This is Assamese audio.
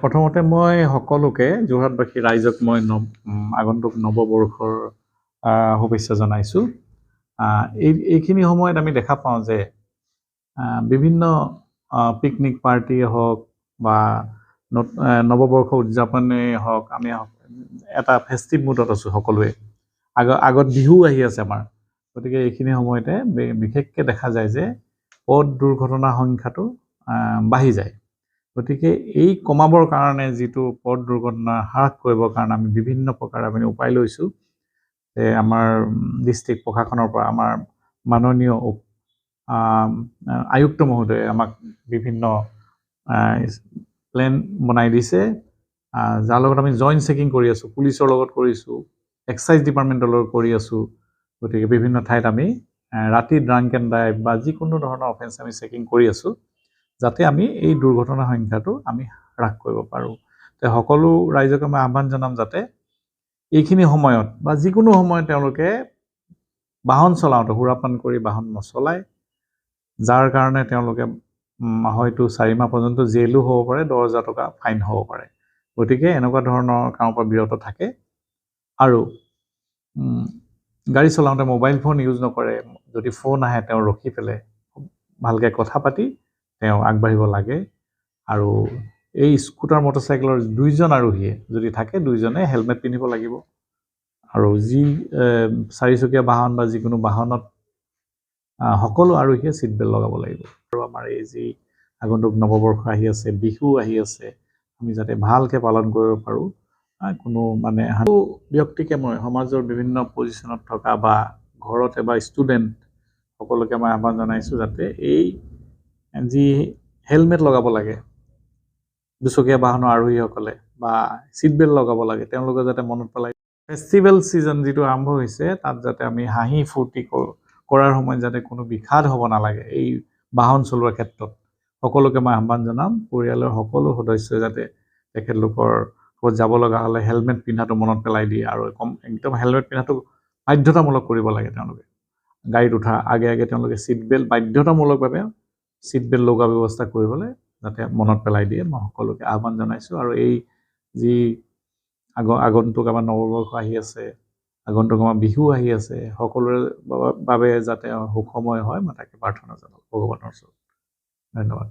প্ৰথমতে মই সকলোকে যোৰহাটবাসী ৰাইজক মই আগন্তুক নৱবৰ্ষৰ শুভেচ্ছা জনাইছোঁ। এইখিনি সময়ত আমি দেখা পাওঁ যে বিভিন্ন পিকনিক পাৰ্টিয়ে হওক বা নৱবৰ্ষ উদযাপনেই হওক, আমি এটা ফেষ্টিভ মুডত আছোঁ সকলোৱে। আগত বিহু আহি আছে আমাৰ, গতিকে এইখিনি সময়তে বিশেষকৈ দেখা যায় যে পথ দুৰ্ঘটনাৰ সংখ্যাটো বাঢ়ি যায়। গতিকে এই কমাবৰ কাৰণে যিটো পথ দুৰ্ঘটনা হ্ৰাস কৰিবৰ কাৰণে আমি বিভিন্ন প্ৰকাৰ আমি উপায় লৈছোঁ। আমাৰ ডিষ্ট্ৰিক্ট প্ৰশাসনৰ পৰা আমাৰ মাননীয় আয়ুক্ত মহোদয়ে আমাক বিভিন্ন প্লেন বনাই দিছে, যাৰ লগত আমি জইণ্ট চেকিং কৰি আছোঁ, পুলিচৰ লগত কৰিছোঁ, এক্সাইজ ডিপাৰ্টমেণ্টৰ লগত কৰি আছোঁ। গতিকে বিভিন্ন ঠাইত আমি ৰাতি ড্ৰাংক এণ্ড ড্ৰাইভ বা যিকোনো ধৰণৰ অফেন্স আমি চেকিং কৰি আছোঁ, যাতে আমি এই দুৰ্ঘটনাৰ সংখ্যাটো আমি হ্ৰাস কৰিব পাৰোঁ। সকলো ৰাইজকে মই আহ্বান জনাম যাতে এইখিনি সময়ত বা যিকোনো সময়ত তেওঁলোকে বাহন চলাওঁতে সুৰাপান কৰি বাহন নচলায়, যাৰ কাৰণে তেওঁলোকে হয়তো 4 মাহ পৰ্যন্ত জেলো হ'ব পাৰে, 10,000 টকা ফাইন হ'ব পাৰে। গতিকে এনেকুৱা ধৰণৰ কামৰ পৰা বিৰত থাকে আৰু গাড়ী চলাওঁতে মোবাইল ফোন ইউজ নকৰে। যদি ফোন আহে তেওঁ ৰখি পেলাই ভালকৈ কথা পাতি তেওঁ আগবাঢ়িব লাগে। আৰু এই স্কুটাৰ মটৰচাইকেলৰ 2জন আৰোহীয়ে যদি থাকে, 2জনে হেলমেট পিন্ধিব লাগিব। আৰু যি 4চকীয়া বাহন বা যিকোনো বাহনত সকলো আৰোহীয়ে ছিট বেল্ট লগাব লাগিব। আৰু আমাৰ এই যি আগন্তুক নৱবৰ্ষ আহি আছে, বিহু আহি আছে, আমি যাতে ভালকৈ পালন কৰিব পাৰোঁ। কোনো ব্যক্তিকে মই সমাজৰ বিভিন্ন পজিশ্যনত থকা বা ঘৰতে বা ষ্টুডেণ্ট সকলোকে মই আহ্বান জনাইছোঁ যাতে এই যি হেলমেট লগাব লাগে, 2চকীয়া বাহনৰ আৰোহীসকলে বা ছিট বেল্ট লগাব লাগে, তেওঁলোকে যাতে মনত পেলাই ফেষ্টিভেল ছিজন যিটো আৰম্ভ হৈছে, তাত যাতে আমি হাঁহি ফূৰ্তি কৰাৰ সময়ত যাতে কোনো বিষাদ হ'ব নালাগে। এই বাহন চলোৱাৰ ক্ষেত্ৰত সকলোকে মই আহ্বান জনাম, পৰিয়ালৰ সকলো সদস্যই যাতে তেখেতলোকৰ ক'ত যাব লগা হ'লে হেলমেট পিন্ধাটো মনত পেলাই দিয়ে আৰু একদম হেলমেট পিন্ধাটো বাধ্যতামূলক কৰিব লাগে। তেওঁলোকে গাড়ীত উঠাৰ আগে আগে তেওঁলোকে ছিট বেল্ট বাধ্যতামূলকভাৱে ছিট বেল্ট লগোৱাৰ ব্যৱস্থা কৰিবলৈ যাতে মনত পেলাই দিয়ে, মই সকলোকে আহ্বান জনাইছোঁ। আৰু এই যি আগন্তুক আমাৰ নৱবৰ্ষ আহি আছে, আগন্তুক আমাৰ বিহু আহি আছে, সকলোৰে বাবে যাতে সুখময় হয়, মই তাকে প্ৰাৰ্থনা জনাওঁ ভগৱানৰ ওচৰত। ধন্যবাদ।